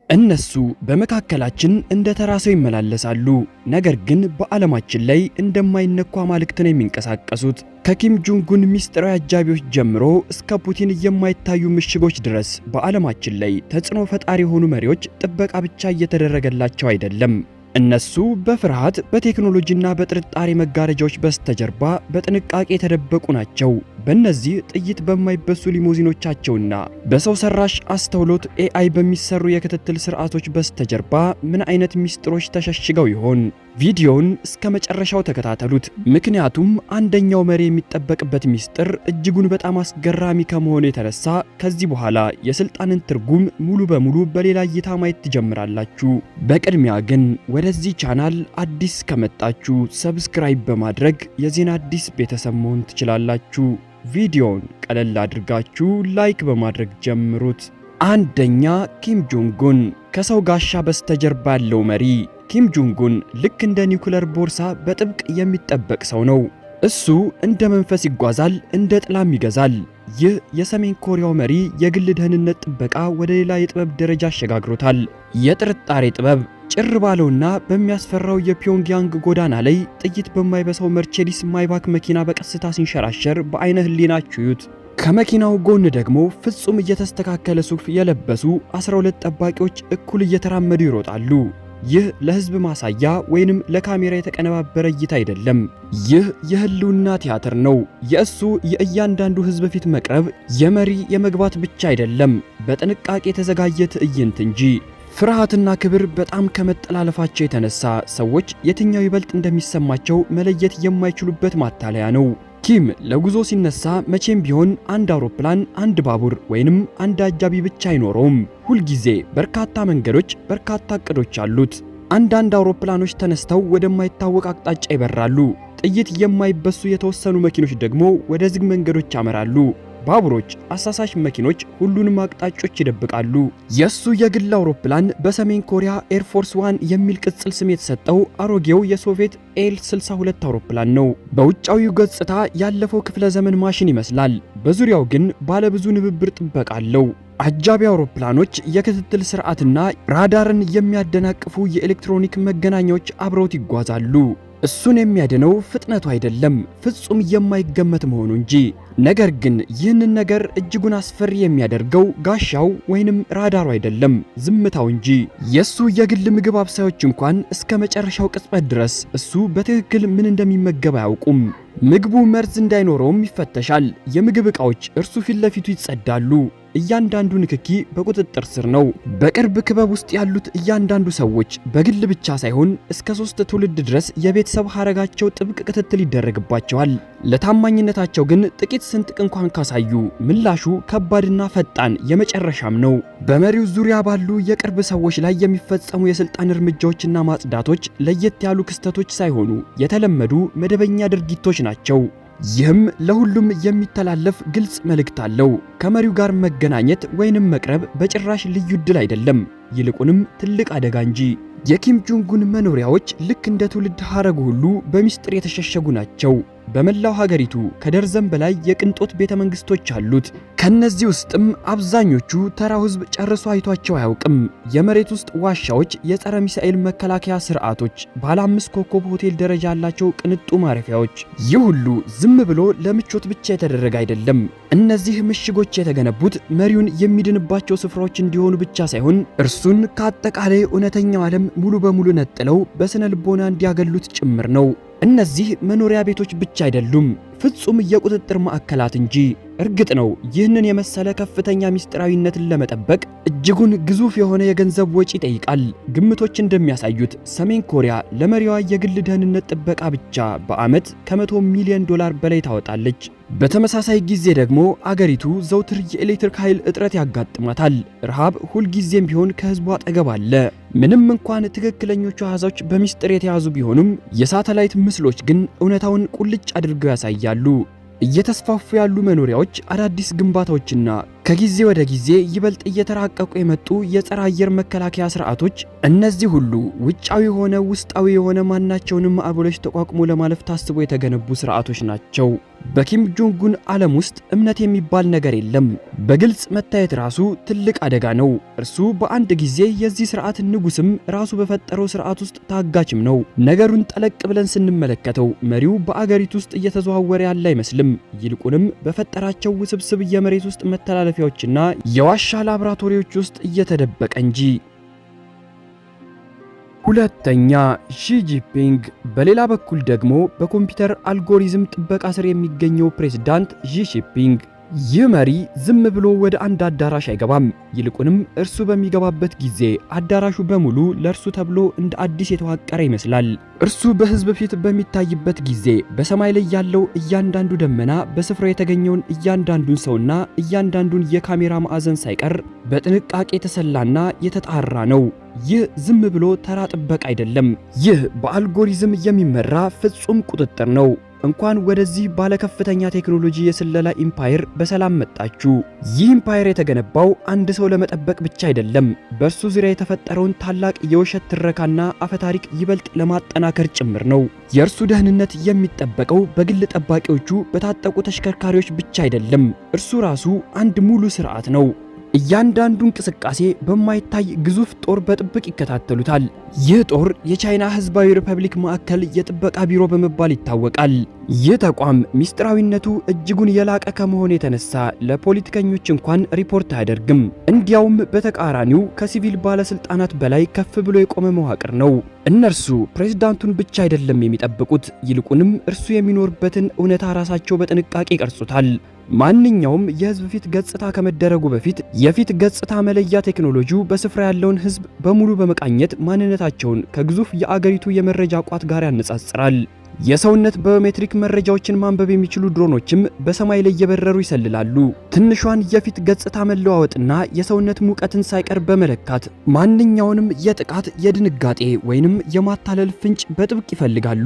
እነሱ በመካከላችን እንደ ተራሰው ይመላለሳሉ፣ ነገር ግን በዓለማችን ላይ እንደማይነኩ አማልክት ነው የሚንቀሳቀሱት። ከኪም ጆንግ ኡን ሚስጥራዊ አጃቢዎች ጀምሮ እስከ ፑቲን የማይታዩ ምሽጎች ድረስ በዓለማችን ላይ ተጽዕኖ ፈጣሪ የሆኑ መሪዎች ጥበቃ ብቻ እየተደረገላቸው አይደለም። እነሱ በፍርሃት በቴክኖሎጂና በጥርጣሬ መጋረጃዎች በስተጀርባ በጥንቃቄ የተደበቁ ናቸው። በእነዚህ ጥይት በማይበሱ ሊሞዚኖቻቸውና በሰው ሰራሽ አስተውሎት ኤአይ በሚሰሩ የክትትል ስርዓቶች በስተጀርባ ምን አይነት ሚስጥሮች ተሸሽገው ይሆን? ቪዲዮውን እስከ መጨረሻው ተከታተሉት። ምክንያቱም አንደኛው መሪ የሚጠበቅበት ሚስጥር እጅጉን በጣም አስገራሚ ከመሆኑ የተነሳ ከዚህ በኋላ የስልጣንን ትርጉም ሙሉ በሙሉ በሌላ እይታ ማየት ትጀምራላችሁ። በቅድሚያ ግን ወደዚህ ቻናል አዲስ ከመጣችሁ ሰብስክራይብ በማድረግ የዜና አዲስ ቤተሰብ መሆን ትችላላችሁ። ቪዲዮውን ቀለል አድርጋችሁ ላይክ በማድረግ ጀምሩት። አንደኛ፣ ኪም ጆንግ ኡን ከሰው ጋሻ በስተጀርባ ያለው መሪ። ኪም ጆንግ ኡን ልክ እንደ ኒውክለር ቦርሳ በጥብቅ የሚጠበቅ ሰው ነው። እሱ እንደ መንፈስ ይጓዛል፣ እንደ ጥላም ይገዛል። ይህ የሰሜን ኮሪያው መሪ የግል ደህንነት ጥበቃ ወደ ሌላ የጥበብ ደረጃ አሸጋግሮታል። የጥርጣሬ ጥበብ ጭር ባለውና በሚያስፈራው የፒዮንግያንግ ጎዳና ላይ ጥይት በማይበሳው መርቼዲስ ማይባክ መኪና በቀስታ ሲንሸራሸር በአይነ ህሊናችሁ እዩት። ከመኪናው ጎን ደግሞ ፍጹም እየተስተካከለ ሱፍ የለበሱ 12 ጠባቂዎች እኩል እየተራመዱ ይሮጣሉ። ይህ ለህዝብ ማሳያ ወይንም ለካሜራ የተቀነባበረ እይታ አይደለም። ይህ የህልውና ቲያትር ነው። የእሱ የእያንዳንዱ ህዝብ ፊት መቅረብ የመሪ የመግባት ብቻ አይደለም፣ በጥንቃቄ የተዘጋጀ ትዕይንት እንጂ። ፍርሃትና ክብር በጣም ከመጠላለፋቸው የተነሳ ሰዎች የትኛው ይበልጥ እንደሚሰማቸው መለየት የማይችሉበት ማታለያ ነው። ኪም ለጉዞ ሲነሳ መቼም ቢሆን አንድ አውሮፕላን፣ አንድ ባቡር ወይንም አንድ አጃቢ ብቻ አይኖረውም። ሁልጊዜ በርካታ መንገዶች፣ በርካታ እቅዶች አሉት። አንዳንድ አውሮፕላኖች ተነስተው ወደማይታወቅ አቅጣጫ ይበራሉ። ጥይት የማይበሱ የተወሰኑ መኪኖች ደግሞ ወደ ዝግ መንገዶች ያመራሉ። ባቡሮች፣ አሳሳሽ መኪኖች ሁሉንም አቅጣጫዎች ይደብቃሉ። የሱ የግል አውሮፕላን በሰሜን ኮሪያ ኤርፎርስ ዋን የሚል ቅጽል ስም የተሰጠው አሮጌው የሶቪየት ኤል-62 አውሮፕላን ነው። በውጫዊው ገጽታ ያለፈው ክፍለ ዘመን ማሽን ይመስላል። በዙሪያው ግን ባለብዙ ንብብር ጥበቃ አለው። አጃቢ አውሮፕላኖች፣ የክትትል ስርዓትና ራዳርን የሚያደናቅፉ የኤሌክትሮኒክ መገናኛዎች አብረውት ይጓዛሉ። እሱን የሚያድነው ፍጥነቱ አይደለም፣ ፍጹም የማይገመት መሆኑ እንጂ። ነገር ግን ይህንን ነገር እጅጉን አስፈሪ የሚያደርገው ጋሻው ወይንም ራዳሩ አይደለም፣ ዝምታው እንጂ። የሱ የግል ምግብ አብሳዮች እንኳን እስከ መጨረሻው ቅጽበት ድረስ እሱ በትክክል ምን እንደሚመገብ አያውቁም። ምግቡ መርዝ እንዳይኖረውም ይፈተሻል። የምግብ ዕቃዎች እርሱ ፊት ለፊቱ ይጸዳሉ። እያንዳንዱ ንክኪ በቁጥጥር ስር ነው። በቅርብ ክበብ ውስጥ ያሉት እያንዳንዱ ሰዎች በግል ብቻ ሳይሆን እስከ 3 ትውልድ ድረስ የቤተሰብ ሐረጋቸው ጥብቅ ክትትል ይደረግባቸዋል። ለታማኝነታቸው ግን ጥቂት ስንጥቅ እንኳን ካሳዩ ምላሹ ከባድና ፈጣን የመጨረሻም ነው። በመሪው ዙሪያ ባሉ የቅርብ ሰዎች ላይ የሚፈጸሙ የስልጣን እርምጃዎችና ማጽዳቶች ለየት ያሉ ክስተቶች ሳይሆኑ የተለመዱ መደበኛ ድርጊቶች ናቸው። ይህም ለሁሉም የሚተላለፍ ግልጽ መልእክት አለው። ከመሪው ጋር መገናኘት ወይንም መቅረብ በጭራሽ ልዩ ዕድል አይደለም፣ ይልቁንም ትልቅ አደጋ እንጂ። የኪም ጆንግ ኡን መኖሪያዎች ልክ እንደ ትውልድ ሐረጉ ሁሉ በሚስጥር የተሸሸጉ ናቸው። በመላው ሀገሪቱ ከደርዘን በላይ የቅንጦት ቤተ መንግስቶች አሉት። ከነዚህ ውስጥም አብዛኞቹ ተራው ህዝብ ጨርሶ አይቷቸው አያውቅም። የመሬት ውስጥ ዋሻዎች፣ የጸረ ሚሳኤል መከላከያ ስርዓቶች፣ ባለ 5 ኮከብ ሆቴል ደረጃ ያላቸው ቅንጡ ማረፊያዎች። ይህ ሁሉ ዝም ብሎ ለምቾት ብቻ የተደረገ አይደለም። እነዚህ ምሽጎች የተገነቡት መሪውን የሚድንባቸው ስፍራዎች እንዲሆኑ ብቻ ሳይሆን እርሱን ከአጠቃላይ እውነተኛው ዓለም ሙሉ በሙሉ ነጥለው በስነ ልቦና እንዲያገሉት ጭምር ነው። እነዚህ መኖሪያ ቤቶች ብቻ አይደሉም፣ ፍጹም የቁጥጥር ማዕከላት እንጂ። እርግጥ ነው ይህንን የመሰለ ከፍተኛ ሚስጥራዊነትን ለመጠበቅ እጅጉን ግዙፍ የሆነ የገንዘብ ወጪ ይጠይቃል። ግምቶች እንደሚያሳዩት ሰሜን ኮሪያ ለመሪዋ የግል ደህንነት ጥበቃ ብቻ በዓመት ከ100 ሚሊዮን ዶላር በላይ ታወጣለች። በተመሳሳይ ጊዜ ደግሞ አገሪቱ ዘውትር የኤሌክትሪክ ኃይል እጥረት ያጋጥማታል። ረሃብ ሁልጊዜም ቢሆን ከህዝቡ አጠገብ አለ። ምንም እንኳን ትክክለኞቹ አሃዞች በሚስጥር የተያዙ ቢሆኑም የሳተላይት ምስሎች ግን እውነታውን ቁልጭ አድርገው ያሳያሉ። እየተስፋፉ ያሉ መኖሪያዎች፣ አዳዲስ ግንባታዎችና ከጊዜ ወደ ጊዜ ይበልጥ እየተራቀቁ የመጡ የጸረ አየር መከላከያ ስርዓቶች፣ እነዚህ ሁሉ ውጫዊ ሆነ ውስጣዊ የሆነ ማናቸውንም ማዕበሎች ተቋቁሞ ለማለፍ ታስቦ የተገነቡ ስርዓቶች ናቸው። በኪም ጆንጉን ዓለም ውስጥ እምነት የሚባል ነገር የለም። በግልጽ መታየት ራሱ ትልቅ አደጋ ነው። እርሱ በአንድ ጊዜ የዚህ ስርዓት ንጉስም ራሱ በፈጠረው ስርዓት ውስጥ ታጋችም ነው። ነገሩን ጠለቅ ብለን ስንመለከተው መሪው በአገሪቱ ውስጥ እየተዘዋወረ ያለ አይመስልም። ይልቁንም በፈጠራቸው ውስብስብ የመሬት ውስጥ መተላለፊያዎችና የዋሻ ላብራቶሪዎች ውስጥ እየተደበቀ እንጂ። ሁለተኛ ሺ ጂንፒንግ። በሌላ በኩል ደግሞ በኮምፒውተር አልጎሪዝም ጥበቃ ስር የሚገኘው ፕሬዝዳንት ሺ ጂንፒንግ። ይህ መሪ ዝም ብሎ ወደ አንድ አዳራሽ አይገባም። ይልቁንም እርሱ በሚገባበት ጊዜ አዳራሹ በሙሉ ለእርሱ ተብሎ እንደ አዲስ የተዋቀረ ይመስላል። እርሱ በህዝብ ፊት በሚታይበት ጊዜ በሰማይ ላይ ያለው እያንዳንዱ ደመና፣ በስፍራው የተገኘውን እያንዳንዱን ሰውና እያንዳንዱን የካሜራ ማዕዘን ሳይቀር በጥንቃቄ የተሰላና የተጣራ ነው። ይህ ዝም ብሎ ተራ ጥበቃ አይደለም። ይህ በአልጎሪዝም የሚመራ ፍጹም ቁጥጥር ነው። እንኳን ወደዚህ ባለከፍተኛ ቴክኖሎጂ የስለላ ኢምፓየር በሰላም መጣችሁ። ይህ ኢምፓየር የተገነባው አንድ ሰው ለመጠበቅ ብቻ አይደለም፣ በእርሱ ዙሪያ የተፈጠረውን ታላቅ የውሸት ትረካና አፈታሪክ ይበልጥ ለማጠናከር ጭምር ነው። የእርሱ ደህንነት የሚጠበቀው በግል ጠባቂዎቹ በታጠቁ ተሽከርካሪዎች ብቻ አይደለም፣ እርሱ ራሱ አንድ ሙሉ ስርዓት ነው። እያንዳንዱ እንቅስቃሴ በማይታይ ግዙፍ ጦር በጥብቅ ይከታተሉታል። ይህ ጦር የቻይና ህዝባዊ ሪፐብሊክ ማዕከል የጥበቃ ቢሮ በመባል ይታወቃል። ይህ ተቋም ሚስጥራዊነቱ እጅጉን የላቀ ከመሆኑ የተነሳ ለፖለቲከኞች እንኳን ሪፖርት አያደርግም። እንዲያውም በተቃራኒው ከሲቪል ባለስልጣናት በላይ ከፍ ብሎ የቆመ መዋቅር ነው። እነርሱ ፕሬዝዳንቱን ብቻ አይደለም የሚጠብቁት፣ ይልቁንም እርሱ የሚኖርበትን እውነታ ራሳቸው በጥንቃቄ ይቀርጹታል። ማንኛውም የህዝብ ፊት ገጽታ ከመደረጉ በፊት የፊት ገጽታ መለያ ቴክኖሎጂው በስፍራ ያለውን ህዝብ በሙሉ በመቃኘት ማንነታቸውን ከግዙፍ የአገሪቱ የመረጃ ቋት ጋር ያነጻጽራል። የሰውነት ባዮሜትሪክ መረጃዎችን ማንበብ የሚችሉ ድሮኖችም በሰማይ ላይ እየበረሩ ይሰልላሉ። ትንሿን የፊት ገጽታ መለዋወጥና የሰውነት ሙቀትን ሳይቀር በመለካት ማንኛውንም የጥቃት፣ የድንጋጤ ወይንም የማታለል ፍንጭ በጥብቅ ይፈልጋሉ።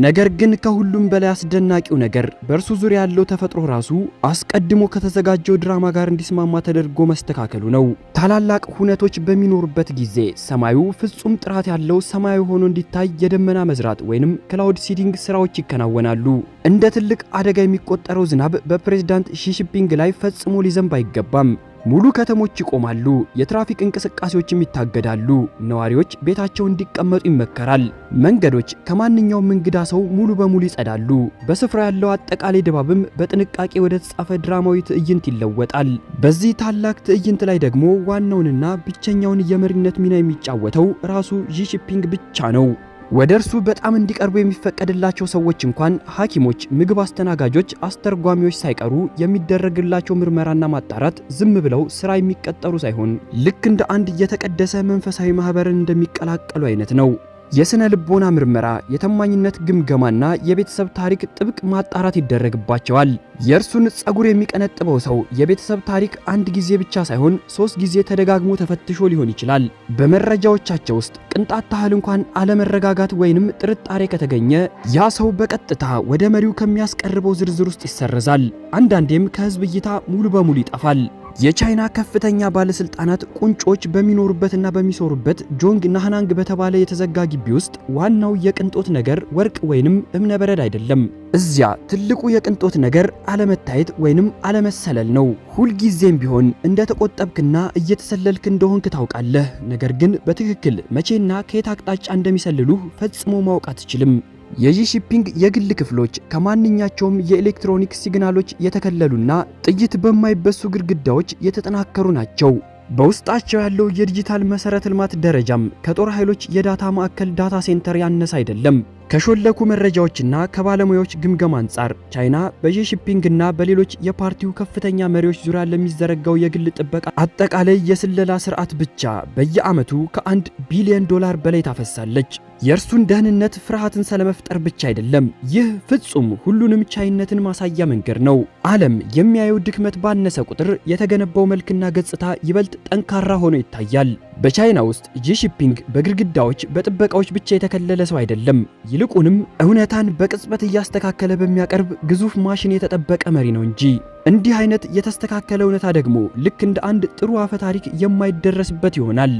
ነገር ግን ከሁሉም በላይ አስደናቂው ነገር በእርሱ ዙሪያ ያለው ተፈጥሮ ራሱ አስቀድሞ ከተዘጋጀው ድራማ ጋር እንዲስማማ ተደርጎ መስተካከሉ ነው። ታላላቅ ሁነቶች በሚኖሩበት ጊዜ ሰማዩ ፍጹም ጥራት ያለው ሰማያዊ ሆኖ እንዲታይ የደመና መዝራት ወይንም ክላውድ ሲዲንግ ስራዎች ይከናወናሉ። እንደ ትልቅ አደጋ የሚቆጠረው ዝናብ በፕሬዝዳንት ሺ ጂንፒንግ ላይ ፈጽሞ ሊዘንብ አይገባም። ሙሉ ከተሞች ይቆማሉ፣ የትራፊክ እንቅስቃሴዎችም ይታገዳሉ፣ ነዋሪዎች ቤታቸው እንዲቀመጡ ይመከራል። መንገዶች ከማንኛውም እንግዳ ሰው ሙሉ በሙሉ ይጸዳሉ። በስፍራ ያለው አጠቃላይ ድባብም በጥንቃቄ ወደ ተጻፈ ድራማዊ ትዕይንት ይለወጣል። በዚህ ታላቅ ትዕይንት ላይ ደግሞ ዋናውንና ብቸኛውን የመሪነት ሚና የሚጫወተው ራሱ ሺ ጂንፒንግ ብቻ ነው። ወደ እርሱ በጣም እንዲቀርቡ የሚፈቀድላቸው ሰዎች እንኳን ሐኪሞች፣ ምግብ አስተናጋጆች፣ አስተርጓሚዎች ሳይቀሩ የሚደረግላቸው ምርመራና ማጣራት ዝም ብለው ስራ የሚቀጠሩ ሳይሆን ልክ እንደ አንድ የተቀደሰ መንፈሳዊ ማህበርን እንደሚቀላቀሉ አይነት ነው። የስነ ልቦና ምርመራ፣ የታማኝነት ግምገማና የቤተሰብ ታሪክ ጥብቅ ማጣራት ይደረግባቸዋል። የእርሱን ጸጉር የሚቀነጥበው ሰው የቤተሰብ ታሪክ አንድ ጊዜ ብቻ ሳይሆን 3 ጊዜ ተደጋግሞ ተፈትሾ ሊሆን ይችላል። በመረጃዎቻቸው ውስጥ ቅንጣት ታህል እንኳን አለመረጋጋት ወይንም ጥርጣሬ ከተገኘ ያ ሰው በቀጥታ ወደ መሪው ከሚያስቀርበው ዝርዝር ውስጥ ይሰረዛል። አንዳንዴም ከህዝብ እይታ ሙሉ በሙሉ ይጠፋል። የቻይና ከፍተኛ ባለስልጣናት ቁንጮች በሚኖሩበትና በሚሰሩበት ጆንግ ናህናንግ በተባለ የተዘጋ ግቢ ውስጥ ዋናው የቅንጦት ነገር ወርቅ ወይንም እብነ በረድ አይደለም። እዚያ ትልቁ የቅንጦት ነገር አለመታየት ወይንም አለመሰለል ነው። ሁልጊዜም ቢሆን እንደተቆጠብክና እየተሰለልክ እንደሆንክ ታውቃለህ። ነገር ግን በትክክል መቼና ከየት አቅጣጫ እንደሚሰልሉህ ፈጽሞ ማወቅ አትችልም። የሺ ጂንፒንግ የግል ክፍሎች ከማንኛቸውም የኤሌክትሮኒክ ሲግናሎች የተከለሉና ጥይት በማይበሱ ግድግዳዎች የተጠናከሩ ናቸው። በውስጣቸው ያለው የዲጂታል መሰረተ ልማት ደረጃም ከጦር ኃይሎች የዳታ ማዕከል ዳታ ሴንተር ያነሰ አይደለም። ከሾለኩ መረጃዎችና ከባለሙያዎች ግምገማ አንጻር ቻይና በሺ ጂንፒንግና በሌሎች የፓርቲው ከፍተኛ መሪዎች ዙሪያ ለሚዘረጋው የግል ጥበቃ አጠቃላይ የስለላ ስርዓት ብቻ በየዓመቱ ከ1 ቢሊዮን ዶላር በላይ ታፈሳለች። የእርሱን ደህንነት ፍርሃትን ስለመፍጠር ብቻ አይደለም፣ ይህ ፍጹም ሁሉንም ቻይነትን ማሳያ መንገድ ነው። ዓለም የሚያየው ድክመት ባነሰ ቁጥር የተገነባው መልክና ገጽታ ይበልጥ ጠንካራ ሆኖ ይታያል። በቻይና ውስጥ ሺ ጂንፒንግ በግድግዳዎች በጥበቃዎች ብቻ የተከለለ ሰው አይደለም። ይልቁንም እውነታን በቅጽበት እያስተካከለ በሚያቀርብ ግዙፍ ማሽን የተጠበቀ መሪ ነው እንጂ። እንዲህ አይነት የተስተካከለ እውነታ ደግሞ ልክ እንደ አንድ ጥሩ አፈ ታሪክ የማይደረስበት ይሆናል።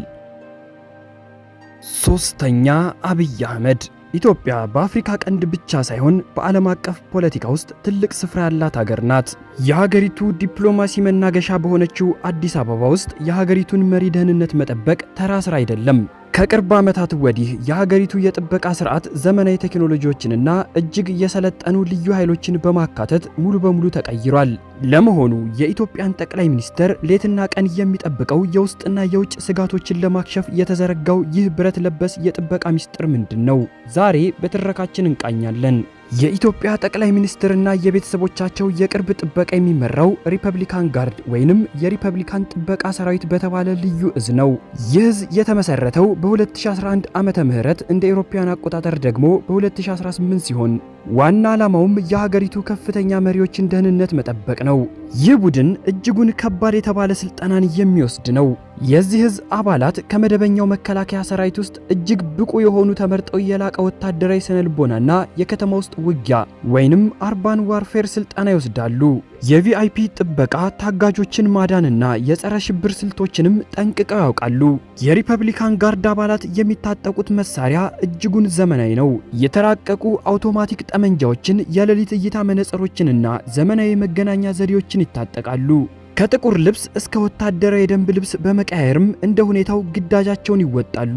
ሶስተኛ አብይ አህመድ። ኢትዮጵያ በአፍሪካ ቀንድ ብቻ ሳይሆን በዓለም አቀፍ ፖለቲካ ውስጥ ትልቅ ስፍራ ያላት ሀገር ናት። የሀገሪቱ ዲፕሎማሲ መናገሻ በሆነችው አዲስ አበባ ውስጥ የሀገሪቱን መሪ ደህንነት መጠበቅ ተራ ስራ አይደለም። ከቅርብ ዓመታት ወዲህ የሀገሪቱ የጥበቃ ስርዓት ዘመናዊ ቴክኖሎጂዎችንና እጅግ የሰለጠኑ ልዩ ኃይሎችን በማካተት ሙሉ በሙሉ ተቀይሯል። ለመሆኑ የኢትዮጵያን ጠቅላይ ሚኒስትር ሌትና ቀን የሚጠብቀው የውስጥና የውጭ ስጋቶችን ለማክሸፍ የተዘረጋው ይህ ብረት ለበስ የጥበቃ ሚስጥር ምንድን ነው? ዛሬ በትረካችን እንቃኛለን። የኢትዮጵያ ጠቅላይ ሚኒስትርና የቤተሰቦቻቸው የቅርብ ጥበቃ የሚመራው ሪፐብሊካን ጋርድ ወይንም የሪፐብሊካን ጥበቃ ሰራዊት በተባለ ልዩ እዝ ነው። ይህ እዝ የተመሰረተው በ2011 ዓመተ ምህረት እንደ አውሮፓውያን አቆጣጠር ደግሞ በ2018 ሲሆን ዋና ዓላማውም የሀገሪቱ ከፍተኛ መሪዎችን ደህንነት መጠበቅ ነው። ይህ ቡድን እጅጉን ከባድ የተባለ ስልጠናን የሚወስድ ነው። የዚህ እዝ አባላት ከመደበኛው መከላከያ ሰራዊት ውስጥ እጅግ ብቁ የሆኑ ተመርጠው የላቀ ወታደራዊ ስነልቦናና የከተማ ውስጥ ውጊያ ወይንም አርባን ዋርፌር ስልጠና ይወስዳሉ። የቪአይፒ ጥበቃ፣ ታጋጆችን ማዳንና የጸረ ሽብር ስልቶችንም ጠንቅቀው ያውቃሉ። የሪፐብሊካን ጋርድ አባላት የሚታጠቁት መሳሪያ እጅጉን ዘመናዊ ነው። የተራቀቁ አውቶማቲክ ጠመንጃዎችን፣ የሌሊት እይታ መነጽሮችንና ዘመናዊ መገናኛ ዘዴዎችን ይታጠቃሉ። ከጥቁር ልብስ እስከ ወታደራዊ የደንብ ልብስ በመቀያየርም እንደ ሁኔታው ግዳጃቸውን ይወጣሉ።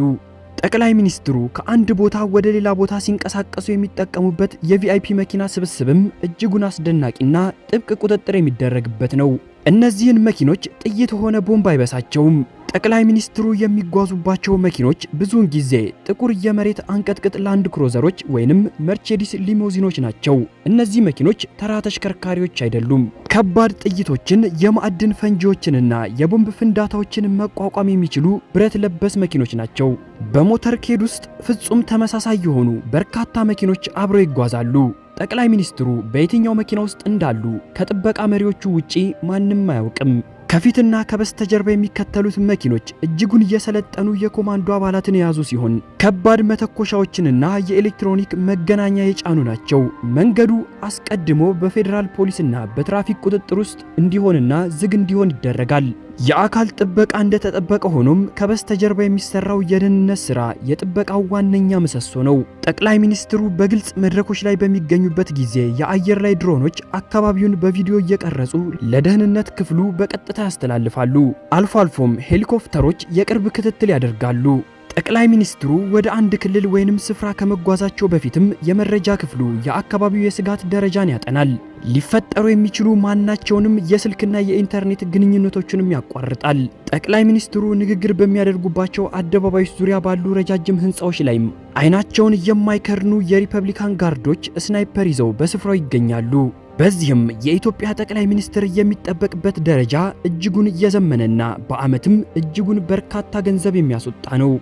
ጠቅላይ ሚኒስትሩ ከአንድ ቦታ ወደ ሌላ ቦታ ሲንቀሳቀሱ የሚጠቀሙበት የቪአይፒ መኪና ስብስብም እጅጉን አስደናቂና ጥብቅ ቁጥጥር የሚደረግበት ነው። እነዚህን መኪኖች ጥይት ሆነ ቦምብ አይበሳቸውም። ጠቅላይ ሚኒስትሩ የሚጓዙባቸው መኪኖች ብዙውን ጊዜ ጥቁር የመሬት አንቀጥቅጥ ላንድ ክሮዘሮች ወይንም መርቼዲስ ሊሞዚኖች ናቸው። እነዚህ መኪኖች ተራ ተሽከርካሪዎች አይደሉም። ከባድ ጥይቶችን፣ የማዕድን ፈንጂዎችንና የቦምብ ፍንዳታዎችን መቋቋም የሚችሉ ብረት ለበስ መኪኖች ናቸው። በሞተር ኬድ ውስጥ ፍጹም ተመሳሳይ የሆኑ በርካታ መኪኖች አብረው ይጓዛሉ። ጠቅላይ ሚኒስትሩ በየትኛው መኪና ውስጥ እንዳሉ ከጥበቃ መሪዎቹ ውጪ ማንም አያውቅም። ከፊትና ከበስተጀርባ የሚከተሉት መኪኖች እጅጉን የሰለጠኑ የኮማንዶ አባላትን የያዙ ሲሆን ከባድ መተኮሻዎችንና የኤሌክትሮኒክ መገናኛ የጫኑ ናቸው። መንገዱ አስቀድሞ በፌዴራል ፖሊስና በትራፊክ ቁጥጥር ውስጥ እንዲሆንና ዝግ እንዲሆን ይደረጋል። የአካል ጥበቃ እንደተጠበቀ ሆኖም ከበስተጀርባ የሚሰራው የደህንነት ስራ የጥበቃው ዋነኛ ምሰሶ ነው። ጠቅላይ ሚኒስትሩ በግልጽ መድረኮች ላይ በሚገኙበት ጊዜ የአየር ላይ ድሮኖች አካባቢውን በቪዲዮ እየቀረጹ ለደህንነት ክፍሉ በቀጥታ ያስተላልፋሉ። አልፎ አልፎም ሄሊኮፕተሮች የቅርብ ክትትል ያደርጋሉ። ጠቅላይ ሚኒስትሩ ወደ አንድ ክልል ወይንም ስፍራ ከመጓዛቸው በፊትም የመረጃ ክፍሉ የአካባቢው የስጋት ደረጃን ያጠናል። ሊፈጠሩ የሚችሉ ማናቸውንም የስልክና የኢንተርኔት ግንኙነቶችንም ያቋርጣል። ጠቅላይ ሚኒስትሩ ንግግር በሚያደርጉባቸው አደባባዮች ዙሪያ ባሉ ረጃጅም ህንፃዎች ላይም አይናቸውን የማይከርኑ የሪፐብሊካን ጋርዶች ስናይፐር ይዘው በስፍራው ይገኛሉ። በዚህም የኢትዮጵያ ጠቅላይ ሚኒስትር የሚጠበቅበት ደረጃ እጅጉን እየዘመነና በዓመትም እጅጉን በርካታ ገንዘብ የሚያስወጣ ነው።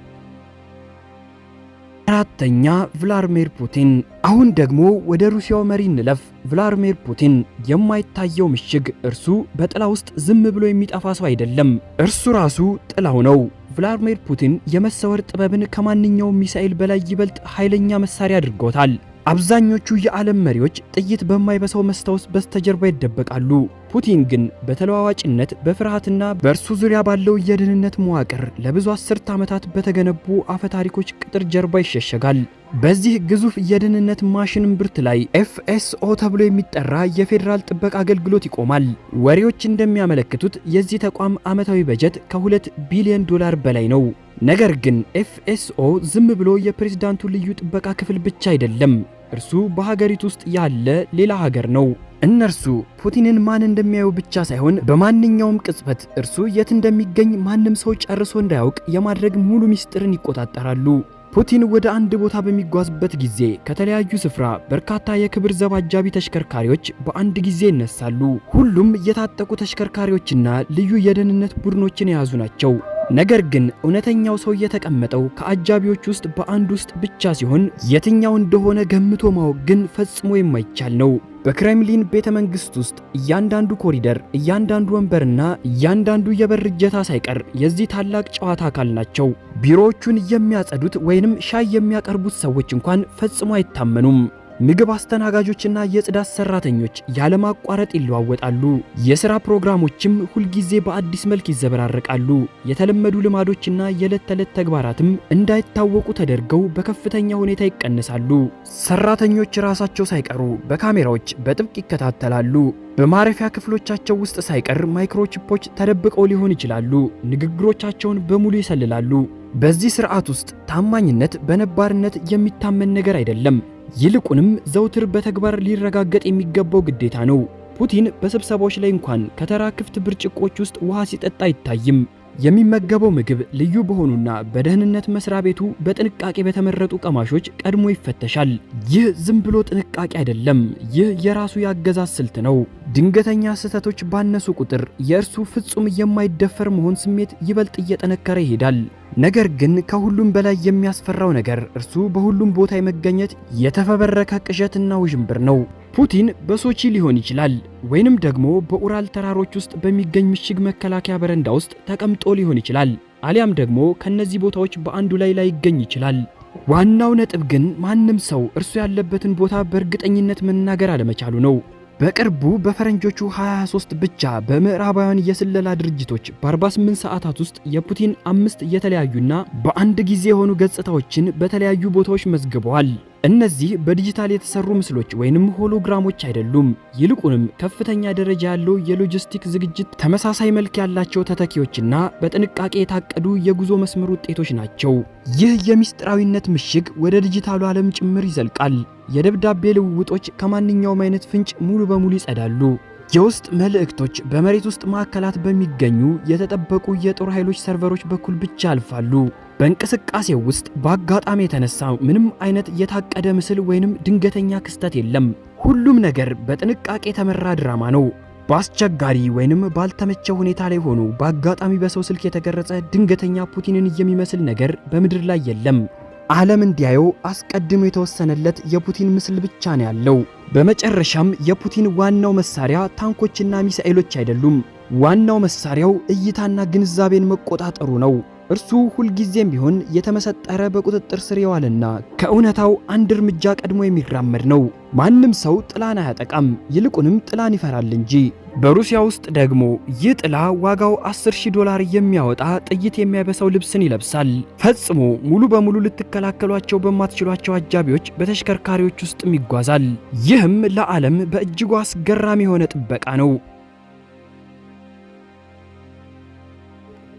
አራተኛ ቭላድሚር ፑቲን። አሁን ደግሞ ወደ ሩሲያው መሪ እንለፍ። ቭላድሚር ፑቲን የማይታየው ምሽግ። እርሱ በጥላ ውስጥ ዝም ብሎ የሚጠፋ ሰው አይደለም። እርሱ ራሱ ጥላው ነው። ቭላድሚር ፑቲን የመሰወር ጥበብን ከማንኛውም ሚሳኤል በላይ ይበልጥ ኃይለኛ መሳሪያ አድርገውታል። አብዛኞቹ የዓለም መሪዎች ጥይት በማይበሳው መስታወት በስተጀርባ ይደበቃሉ። ፑቲን ግን በተለዋዋጭነት በፍርሃትና በእርሱ ዙሪያ ባለው የደህንነት መዋቅር ለብዙ አስርት ዓመታት በተገነቡ አፈታሪኮች ቅጥር ጀርባ ይሸሸጋል። በዚህ ግዙፍ የደህንነት ማሽን እምብርት ላይ ኤፍኤስኦ ተብሎ የሚጠራ የፌዴራል ጥበቃ አገልግሎት ይቆማል። ወሬዎች እንደሚያመለክቱት የዚህ ተቋም ዓመታዊ በጀት ከ2 ቢሊዮን ዶላር በላይ ነው። ነገር ግን ኤፍኤስኦ ዝም ብሎ የፕሬዝዳንቱ ልዩ ጥበቃ ክፍል ብቻ አይደለም። እርሱ በሀገሪቱ ውስጥ ያለ ሌላ ሀገር ነው። እነርሱ ፑቲንን ማን እንደሚያዩ ብቻ ሳይሆን በማንኛውም ቅጽበት እርሱ የት እንደሚገኝ ማንም ሰው ጨርሶ እንዳያውቅ የማድረግ ሙሉ ሚስጥርን ይቆጣጠራሉ። ፑቲን ወደ አንድ ቦታ በሚጓዝበት ጊዜ ከተለያዩ ስፍራ በርካታ የክብር ዘብ አጃቢ ተሽከርካሪዎች በአንድ ጊዜ ይነሳሉ። ሁሉም የታጠቁ ተሽከርካሪዎችና ልዩ የደህንነት ቡድኖችን የያዙ ናቸው። ነገር ግን እውነተኛው ሰው የተቀመጠው ከአጃቢዎች ውስጥ በአንድ ውስጥ ብቻ ሲሆን የትኛው እንደሆነ ገምቶ ማወቅ ግን ፈጽሞ የማይቻል ነው። በክሬምሊን ቤተ መንግስት ውስጥ እያንዳንዱ ኮሪደር፣ እያንዳንዱ ወንበርና እያንዳንዱ የበር እጀታ ሳይቀር የዚህ ታላቅ ጨዋታ አካል ናቸው። ቢሮዎቹን የሚያጸዱት ወይንም ሻይ የሚያቀርቡት ሰዎች እንኳን ፈጽሞ አይታመኑም። ምግብ አስተናጋጆችና የጽዳት ሰራተኞች ያለማቋረጥ ይለዋወጣሉ። የሥራ ፕሮግራሞችም ሁልጊዜ በአዲስ መልክ ይዘበራረቃሉ። የተለመዱ ልማዶችና የዕለት ተዕለት ተግባራትም እንዳይታወቁ ተደርገው በከፍተኛ ሁኔታ ይቀነሳሉ። ሰራተኞች ራሳቸው ሳይቀሩ በካሜራዎች በጥብቅ ይከታተላሉ። በማረፊያ ክፍሎቻቸው ውስጥ ሳይቀር ማይክሮቺፖች ተደብቀው ሊሆን ይችላሉ። ንግግሮቻቸውን በሙሉ ይሰልላሉ። በዚህ ስርዓት ውስጥ ታማኝነት በነባርነት የሚታመን ነገር አይደለም። ይልቁንም ዘውትር በተግባር ሊረጋገጥ የሚገባው ግዴታ ነው። ፑቲን በስብሰባዎች ላይ እንኳን ከተራ ክፍት ብርጭቆች ውስጥ ውሃ ሲጠጣ አይታይም። የሚመገበው ምግብ ልዩ በሆኑና በደህንነት መስሪያ ቤቱ በጥንቃቄ በተመረጡ ቀማሾች ቀድሞ ይፈተሻል። ይህ ዝም ብሎ ጥንቃቄ አይደለም። ይህ የራሱ የአገዛዝ ስልት ነው። ድንገተኛ ስህተቶች ባነሱ ቁጥር የእርሱ ፍጹም የማይደፈር መሆን ስሜት ይበልጥ እየጠነከረ ይሄዳል። ነገር ግን ከሁሉም በላይ የሚያስፈራው ነገር እርሱ በሁሉም ቦታ የመገኘት የተፈበረከ ቅዠትና ውዥንብር ነው። ፑቲን በሶቺ ሊሆን ይችላል፣ ወይንም ደግሞ በኡራል ተራሮች ውስጥ በሚገኝ ምሽግ መከላከያ በረንዳ ውስጥ ተቀምጦ ሊሆን ይችላል፣ አሊያም ደግሞ ከነዚህ ቦታዎች በአንዱ ላይ ላይገኝ ይችላል። ዋናው ነጥብ ግን ማንም ሰው እርሱ ያለበትን ቦታ በእርግጠኝነት መናገር አለመቻሉ ነው። በቅርቡ በፈረንጆቹ 2023 ብቻ በምዕራባውያን የስለላ ድርጅቶች በ48 ሰዓታት ውስጥ የፑቲን 5 የተለያዩና በአንድ ጊዜ የሆኑ ገጽታዎችን በተለያዩ ቦታዎች መዝግበዋል። እነዚህ በዲጂታል የተሰሩ ምስሎች ወይንም ሆሎግራሞች አይደሉም። ይልቁንም ከፍተኛ ደረጃ ያለው የሎጂስቲክ ዝግጅት፣ ተመሳሳይ መልክ ያላቸው ተተኪዎችና በጥንቃቄ የታቀዱ የጉዞ መስመር ውጤቶች ናቸው። ይህ የሚስጥራዊነት ምሽግ ወደ ዲጂታሉ ዓለም ጭምር ይዘልቃል። የደብዳቤ ልውውጦች ከማንኛውም አይነት ፍንጭ ሙሉ በሙሉ ይጸዳሉ። የውስጥ መልእክቶች በመሬት ውስጥ ማዕከላት በሚገኙ የተጠበቁ የጦር ኃይሎች ሰርቨሮች በኩል ብቻ ያልፋሉ። በእንቅስቃሴው ውስጥ በአጋጣሚ የተነሳ ምንም አይነት የታቀደ ምስል ወይንም ድንገተኛ ክስተት የለም። ሁሉም ነገር በጥንቃቄ የተመራ ድራማ ነው። በአስቸጋሪ ወይንም ባልተመቸ ሁኔታ ላይ ሆኖ በአጋጣሚ በሰው ስልክ የተቀረጸ ድንገተኛ ፑቲንን የሚመስል ነገር በምድር ላይ የለም። ዓለም እንዲያየው አስቀድሞ የተወሰነለት የፑቲን ምስል ብቻ ነው ያለው። በመጨረሻም የፑቲን ዋናው መሳሪያ ታንኮችና ሚሳኤሎች አይደሉም። ዋናው መሳሪያው እይታና ግንዛቤን መቆጣጠሩ ነው። እርሱ ሁልጊዜም ቢሆን የተመሰጠረ በቁጥጥር ስር የዋለና ከእውነታው አንድ እርምጃ ቀድሞ የሚራመድ ነው። ማንም ሰው ጥላን አያጠቃም፣ ይልቁንም ጥላን ይፈራል እንጂ። በሩሲያ ውስጥ ደግሞ ይህ ጥላ ዋጋው $10,000 የሚያወጣ ጥይት የሚያበሳው ልብስን ይለብሳል። ፈጽሞ ሙሉ በሙሉ ልትከላከሏቸው በማትችሏቸው አጃቢዎች በተሽከርካሪዎች ውስጥም ይጓዛል። ይህም ለዓለም በእጅጉ አስገራሚ የሆነ ጥበቃ ነው።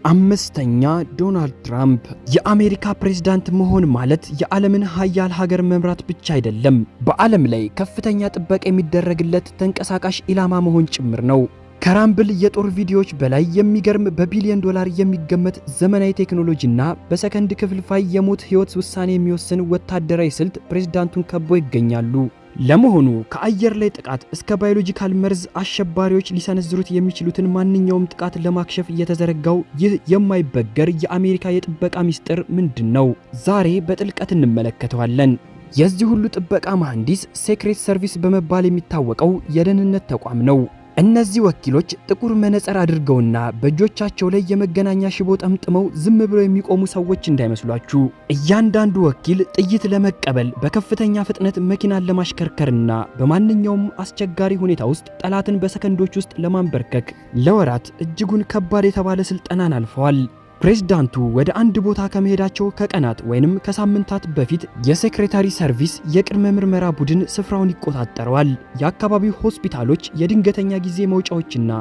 አምስተኛ ዶናልድ ትራምፕ። የአሜሪካ ፕሬዝዳንት መሆን ማለት የዓለምን ሀያል ሀገር መምራት ብቻ አይደለም፣ በዓለም ላይ ከፍተኛ ጥበቃ የሚደረግለት ተንቀሳቃሽ ኢላማ መሆን ጭምር ነው። ከራምብል የጦር ቪዲዮዎች በላይ የሚገርም በቢሊዮን ዶላር የሚገመት ዘመናዊ ቴክኖሎጂና በሰከንድ ክፍልፋይ የሞት ሕይወት ውሳኔ የሚወስን ወታደራዊ ስልት ፕሬዝዳንቱን ከቦ ይገኛሉ። ለመሆኑ ከአየር ላይ ጥቃት እስከ ባዮሎጂካል መርዝ አሸባሪዎች ሊሰነዝሩት የሚችሉትን ማንኛውም ጥቃት ለማክሸፍ የተዘረጋው ይህ የማይበገር የአሜሪካ የጥበቃ ሚስጥር ምንድነው? ዛሬ በጥልቀት እንመለከተዋለን። የዚህ ሁሉ ጥበቃ መሐንዲስ ሴክሬት ሰርቪስ በመባል የሚታወቀው የደህንነት ተቋም ነው። እነዚህ ወኪሎች ጥቁር መነጽር አድርገውና በእጆቻቸው ላይ የመገናኛ ሽቦ ጠምጥመው ዝም ብለው የሚቆሙ ሰዎች እንዳይመስሏችሁ። እያንዳንዱ ወኪል ጥይት ለመቀበል በከፍተኛ ፍጥነት መኪናን ለማሽከርከርና በማንኛውም አስቸጋሪ ሁኔታ ውስጥ ጠላትን በሰከንዶች ውስጥ ለማንበርከክ ለወራት እጅጉን ከባድ የተባለ ስልጠናን አልፈዋል። ፕሬዝዳንቱ ወደ አንድ ቦታ ከመሄዳቸው ከቀናት ወይንም ከሳምንታት በፊት የሴክሬታሪ ሰርቪስ የቅድመ ምርመራ ቡድን ስፍራውን ይቆጣጠረዋል። የአካባቢው ሆስፒታሎች የድንገተኛ ጊዜ መውጫዎችና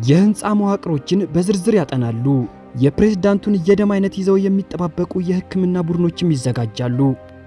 የህንፃ መዋቅሮችን በዝርዝር ያጠናሉ። የፕሬዝዳንቱን የደም አይነት ይዘው የሚጠባበቁ የህክምና ቡድኖችም ይዘጋጃሉ።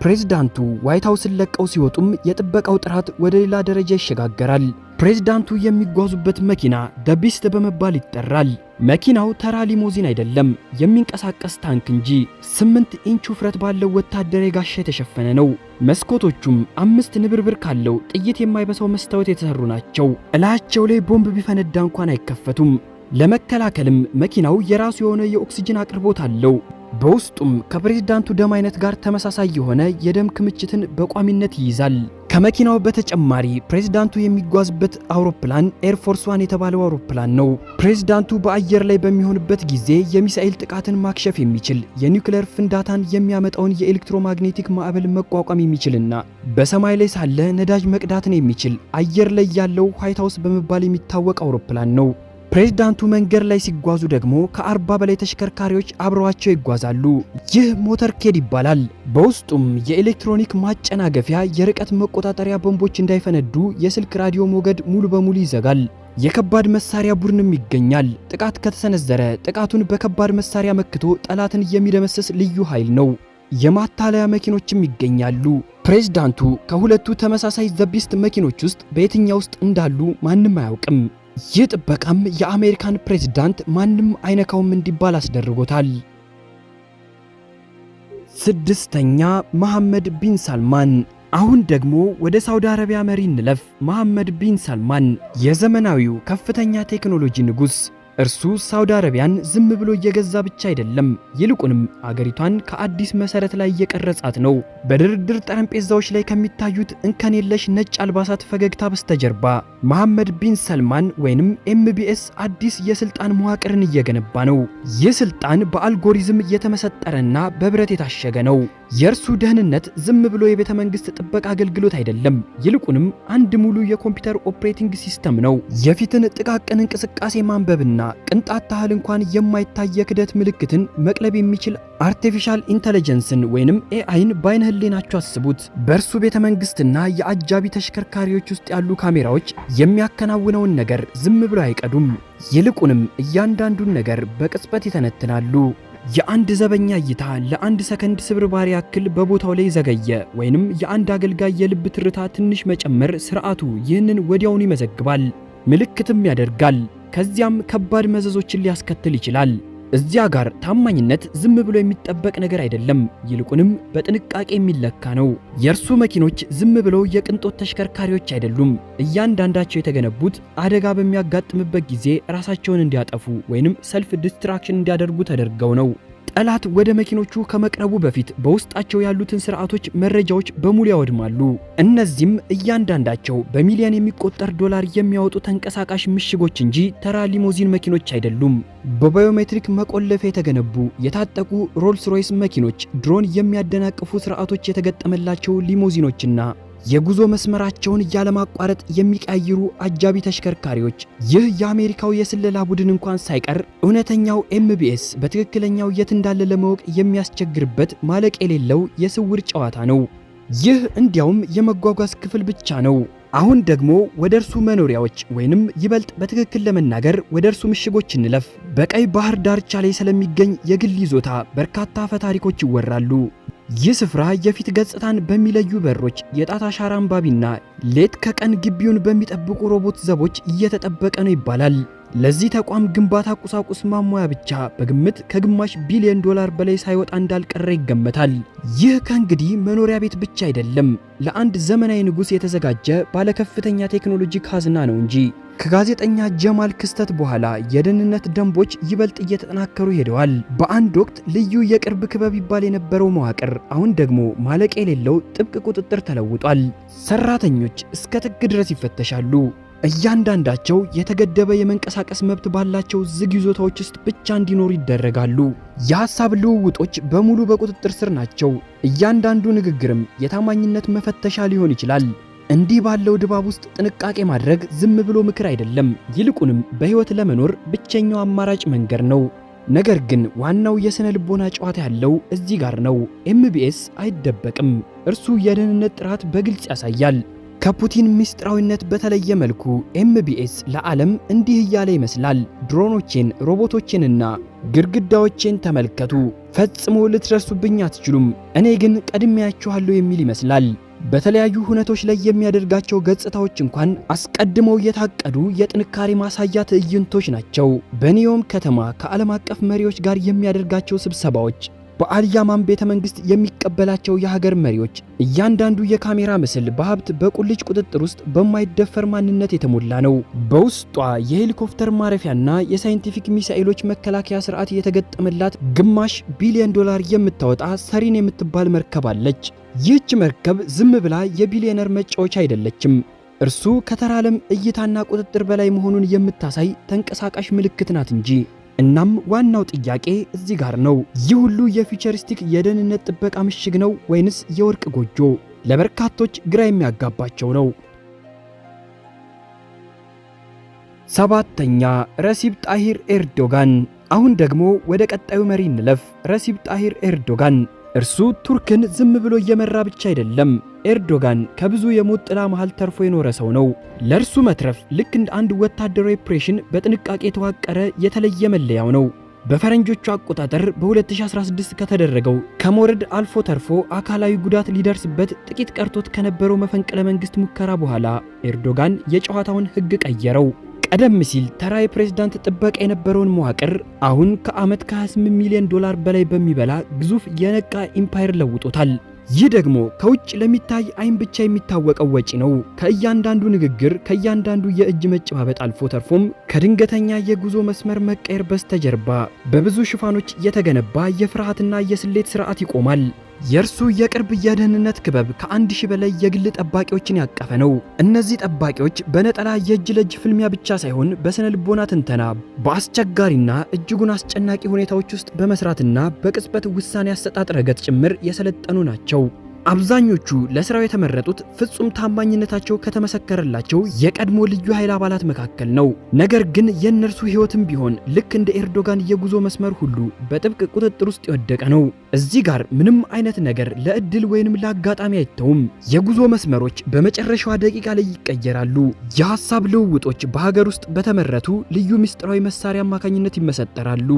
ፕሬዝዳንቱ ዋይት ሃውስን ለቀው ሲወጡም የጥበቃው ጥራት ወደ ሌላ ደረጃ ይሸጋገራል። ፕሬዝዳንቱ የሚጓዙበት መኪና ደቢስት በመባል ይጠራል። መኪናው ተራ ሊሞዚን አይደለም፣ የሚንቀሳቀስ ታንክ እንጂ 8 ኢንች ውፍረት ባለው ወታደራዊ ጋሻ የተሸፈነ ነው። መስኮቶቹም 5 ንብርብር ካለው ጥይት የማይበሳው መስታወት የተሰሩ ናቸው። እላያቸው ላይ ቦምብ ቢፈነዳ እንኳን አይከፈቱም። ለመከላከልም መኪናው የራሱ የሆነ የኦክሲጅን አቅርቦት አለው። በውስጡም ከፕሬዝዳንቱ ደም አይነት ጋር ተመሳሳይ የሆነ የደም ክምችትን በቋሚነት ይይዛል። ከመኪናው በተጨማሪ ፕሬዝዳንቱ የሚጓዝበት አውሮፕላን ኤርፎርስ ዋን የተባለው አውሮፕላን ነው። ፕሬዝዳንቱ በአየር ላይ በሚሆንበት ጊዜ የሚሳኤል ጥቃትን ማክሸፍ የሚችል የኒውክሌር ፍንዳታን የሚያመጣውን የኤሌክትሮማግኔቲክ ማዕበል መቋቋም የሚችልና በሰማይ ላይ ሳለ ነዳጅ መቅዳትን የሚችል አየር ላይ ያለው ዋይት ሃውስ በመባል የሚታወቅ አውሮፕላን ነው። ፕሬዝዳንቱ መንገድ ላይ ሲጓዙ ደግሞ ከ40 በላይ ተሽከርካሪዎች አብረዋቸው ይጓዛሉ። ይህ ሞተርኬድ ይባላል። በውስጡም የኤሌክትሮኒክ ማጨናገፊያ፣ የርቀት መቆጣጠሪያ ቦምቦች እንዳይፈነዱ የስልክ ራዲዮ ሞገድ ሙሉ በሙሉ ይዘጋል። የከባድ መሳሪያ ቡድንም ይገኛል። ጥቃት ከተሰነዘረ ጥቃቱን በከባድ መሳሪያ መክቶ ጠላትን የሚደመስስ ልዩ ኃይል ነው። የማታለያ መኪኖችም ይገኛሉ። ፕሬዝዳንቱ ከሁለቱ ተመሳሳይ ዘቢስት መኪኖች ውስጥ በየትኛው ውስጥ እንዳሉ ማንም አያውቅም። ይህ ጥበቃም የአሜሪካን ፕሬዝዳንት ማንም አይነካውም እንዲባል አስደርጎታል። ስድስተኛ መሐመድ ቢን ሳልማን። አሁን ደግሞ ወደ ሳውዲ አረቢያ መሪ እንለፍ። መሐመድ ቢን ሳልማን የዘመናዊው ከፍተኛ ቴክኖሎጂ ንጉስ። እርሱ ሳውዲ አረቢያን ዝም ብሎ እየገዛ ብቻ አይደለም፣ ይልቁንም አገሪቷን ከአዲስ መሰረት ላይ እየቀረጻት ነው። በድርድር ጠረጴዛዎች ላይ ከሚታዩት እንከን የለሽ ነጭ አልባሳት ፈገግታ በስተጀርባ መሐመድ ቢን ሰልማን ወይንም ኤምቢኤስ አዲስ የስልጣን መዋቅርን እየገነባ ነው። ይህ ስልጣን በአልጎሪዝም የተመሰጠረና በብረት የታሸገ ነው። የእርሱ ደህንነት ዝም ብሎ የቤተ መንግስት ጥበቃ አገልግሎት አይደለም፣ ይልቁንም አንድ ሙሉ የኮምፒውተር ኦፕሬቲንግ ሲስተም ነው። የፊትን ጥቃቅን እንቅስቃሴ ማንበብና ቅንጣት ታህል እንኳን የማይታይ የክደት ምልክትን መቅለብ የሚችል አርቲፊሻል ኢንተለጀንስን ወይንም ኤአይን በአይነ ህሊናችሁ አስቡት። በእርሱ ቤተ መንግስትና የአጃቢ ተሽከርካሪዎች ውስጥ ያሉ ካሜራዎች የሚያከናውነውን ነገር ዝም ብሎ አይቀዱም፣ ይልቁንም እያንዳንዱን ነገር በቅጽበት ይተነትናሉ። የአንድ ዘበኛ እይታ ለአንድ ሰከንድ ስብርባሪ ያክል በቦታው ላይ ዘገየ ወይንም የአንድ አገልጋይ የልብ ትርታ ትንሽ መጨመር ስርዓቱ ይህንን ወዲያውኑ ይመዘግባል፣ ምልክትም ያደርጋል። ከዚያም ከባድ መዘዞችን ሊያስከትል ይችላል። እዚያ ጋር ታማኝነት ዝም ብሎ የሚጠበቅ ነገር አይደለም፣ ይልቁንም በጥንቃቄ የሚለካ ነው። የእርሱ መኪኖች ዝም ብለው የቅንጦት ተሽከርካሪዎች አይደሉም። እያንዳንዳቸው የተገነቡት አደጋ በሚያጋጥምበት ጊዜ ራሳቸውን እንዲያጠፉ ወይንም ሰልፍ ዲስትራክሽን እንዲያደርጉ ተደርገው ነው። ጠላት ወደ መኪኖቹ ከመቅረቡ በፊት በውስጣቸው ያሉትን ስርዓቶች መረጃዎች በሙሉ ያወድማሉ። እነዚህም እያንዳንዳቸው በሚሊዮን የሚቆጠር ዶላር የሚያወጡ ተንቀሳቃሽ ምሽጎች እንጂ ተራ ሊሞዚን መኪኖች አይደሉም። በባዮሜትሪክ መቆለፊያ የተገነቡ የታጠቁ ሮልስ ሮይስ መኪኖች፣ ድሮን የሚያደናቅፉ ስርዓቶች የተገጠመላቸው ሊሞዚኖችና የጉዞ መስመራቸውን ያለማቋረጥ የሚቀያይሩ አጃቢ ተሽከርካሪዎች። ይህ የአሜሪካው የስለላ ቡድን እንኳን ሳይቀር እውነተኛው ኤምቢኤስ በትክክለኛው የት እንዳለ ለማወቅ የሚያስቸግርበት ማለቅ የሌለው የስውር ጨዋታ ነው። ይህ እንዲያውም የመጓጓዝ ክፍል ብቻ ነው። አሁን ደግሞ ወደ እርሱ መኖሪያዎች ወይንም ይበልጥ በትክክል ለመናገር ወደ እርሱ ምሽጎች እንለፍ። በቀይ ባህር ዳርቻ ላይ ስለሚገኝ የግል ይዞታ በርካታ አፈታሪኮች ይወራሉ። ይህ ስፍራ የፊት ገጽታን በሚለዩ በሮች፣ የጣት አሻራ አንባቢና ሌት ከቀን ግቢውን በሚጠብቁ ሮቦት ዘቦች እየተጠበቀ ነው ይባላል። ለዚህ ተቋም ግንባታ ቁሳቁስ ማሟያ ብቻ በግምት ከግማሽ ቢሊዮን ዶላር በላይ ሳይወጣ እንዳልቀረ ይገመታል። ይህ ከእንግዲህ መኖሪያ ቤት ብቻ አይደለም፣ ለአንድ ዘመናዊ ንጉሥ የተዘጋጀ ባለከፍተኛ ቴክኖሎጂ ካዝና ነው እንጂ። ከጋዜጠኛ ጀማል ክስተት በኋላ የደህንነት ደንቦች ይበልጥ እየተጠናከሩ ሄደዋል። በአንድ ወቅት ልዩ የቅርብ ክበብ ይባል የነበረው መዋቅር አሁን ደግሞ ማለቂያ የሌለው ጥብቅ ቁጥጥር ተለውጧል። ሰራተኞች እስከ ጥግ ድረስ ይፈተሻሉ። እያንዳንዳቸው የተገደበ የመንቀሳቀስ መብት ባላቸው ዝግ ይዞታዎች ውስጥ ብቻ እንዲኖሩ ይደረጋሉ። የሐሳብ ልውውጦች በሙሉ በቁጥጥር ስር ናቸው። እያንዳንዱ ንግግርም የታማኝነት መፈተሻ ሊሆን ይችላል። እንዲህ ባለው ድባብ ውስጥ ጥንቃቄ ማድረግ ዝም ብሎ ምክር አይደለም፣ ይልቁንም በሕይወት ለመኖር ብቸኛው አማራጭ መንገድ ነው። ነገር ግን ዋናው የሥነ ልቦና ጨዋታ ያለው እዚህ ጋር ነው። ኤምቢኤስ አይደበቅም። እርሱ የደህንነት ጥራት በግልጽ ያሳያል። ከፑቲን ምስጢራዊነት በተለየ መልኩ ኤምቢኤስ ለዓለም እንዲህ እያለ ይመስላል። ድሮኖቼን፣ ሮቦቶቼንና ግድግዳዎቼን ተመልከቱ። ፈጽሞ ልትደርሱብኝ አትችሉም፣ እኔ ግን ቀድሜያችኋለሁ የሚል ይመስላል። በተለያዩ ሁነቶች ላይ የሚያደርጋቸው ገጽታዎች እንኳን አስቀድመው የታቀዱ የጥንካሬ ማሳያ ትዕይንቶች ናቸው። በኒዮም ከተማ ከዓለም አቀፍ መሪዎች ጋር የሚያደርጋቸው ስብሰባዎች በአልያማን ቤተ መንግስት የሚቀበላቸው የሀገር መሪዎች እያንዳንዱ የካሜራ ምስል በሀብት በቁልጭ ቁጥጥር ውስጥ በማይደፈር ማንነት የተሞላ ነው። በውስጧ የሄሊኮፕተር ማረፊያና የሳይንቲፊክ ሚሳኤሎች መከላከያ ስርዓት የተገጠመላት ግማሽ ቢሊዮን ዶላር የምታወጣ ሰሪን የምትባል መርከብ አለች። ይህች መርከብ ዝም ብላ የቢሊዮነር መጫወቻ አይደለችም። እርሱ ከተራ ዓለም እይታና ቁጥጥር በላይ መሆኑን የምታሳይ ተንቀሳቃሽ ምልክት ናት እንጂ። እናም ዋናው ጥያቄ እዚህ ጋር ነው። ይህ ሁሉ የፊውቸሪስቲክ የደህንነት ጥበቃ ምሽግ ነው ወይንስ የወርቅ ጎጆ? ለበርካቶች ግራ የሚያጋባቸው ነው። ሰባተኛ ረሲብ ጣሂር ኤርዶጋን። አሁን ደግሞ ወደ ቀጣዩ መሪ እንለፍ። ረሲብ ጣሂር ኤርዶጋን እርሱ ቱርክን ዝም ብሎ እየመራ ብቻ አይደለም። ኤርዶጋን ከብዙ የሞት ጥላ መሃል ተርፎ የኖረ ሰው ነው። ለእርሱ መትረፍ ልክ እንደ አንድ ወታደራዊ ኦፕሬሽን በጥንቃቄ የተዋቀረ የተለየ መለያው ነው። በፈረንጆቹ አቆጣጠር በ2016 ከተደረገው ከመውረድ አልፎ ተርፎ አካላዊ ጉዳት ሊደርስበት ጥቂት ቀርቶት ከነበረው መፈንቅለ መንግስት ሙከራ በኋላ ኤርዶጋን የጨዋታውን ሕግ ቀየረው። ቀደም ሲል ተራ የፕሬዝዳንት ጥበቃ የነበረውን መዋቅር አሁን ከዓመት ከ28 ሚሊዮን ዶላር በላይ በሚበላ ግዙፍ የነቃ ኢምፓየር ለውጦታል። ይህ ደግሞ ከውጭ ለሚታይ አይን ብቻ የሚታወቀው ወጪ ነው። ከእያንዳንዱ ንግግር፣ ከእያንዳንዱ የእጅ መጨባበጥ አልፎ ተርፎም ከድንገተኛ የጉዞ መስመር መቀየር በስተጀርባ በብዙ ሽፋኖች የተገነባ የፍርሃትና የስሌት ስርዓት ይቆማል። የእርሱ የቅርብ የደህንነት ክበብ ከ1000 በላይ የግል ጠባቂዎችን ያቀፈ ነው። እነዚህ ጠባቂዎች በነጠላ የእጅ ለእጅ ፍልሚያ ብቻ ሳይሆን በስነ ልቦና ትንተና፣ በአስቸጋሪና እጅጉን አስጨናቂ ሁኔታዎች ውስጥ በመስራትና በቅጽበት ውሳኔ አሰጣጥ ረገድ ጭምር የሰለጠኑ ናቸው። አብዛኞቹ ለስራው የተመረጡት ፍጹም ታማኝነታቸው ከተመሰከረላቸው የቀድሞ ልዩ ኃይል አባላት መካከል ነው። ነገር ግን የእነርሱ ህይወትም ቢሆን ልክ እንደ ኤርዶጋን የጉዞ መስመር ሁሉ በጥብቅ ቁጥጥር ውስጥ የወደቀ ነው። እዚህ ጋር ምንም አይነት ነገር ለእድል ወይንም ለአጋጣሚ አይተውም። የጉዞ መስመሮች በመጨረሻዋ ደቂቃ ላይ ይቀየራሉ። የሐሳብ ልውውጦች በሀገር ውስጥ በተመረቱ ልዩ ምስጢራዊ መሳሪያ አማካኝነት ይመሰጠራሉ።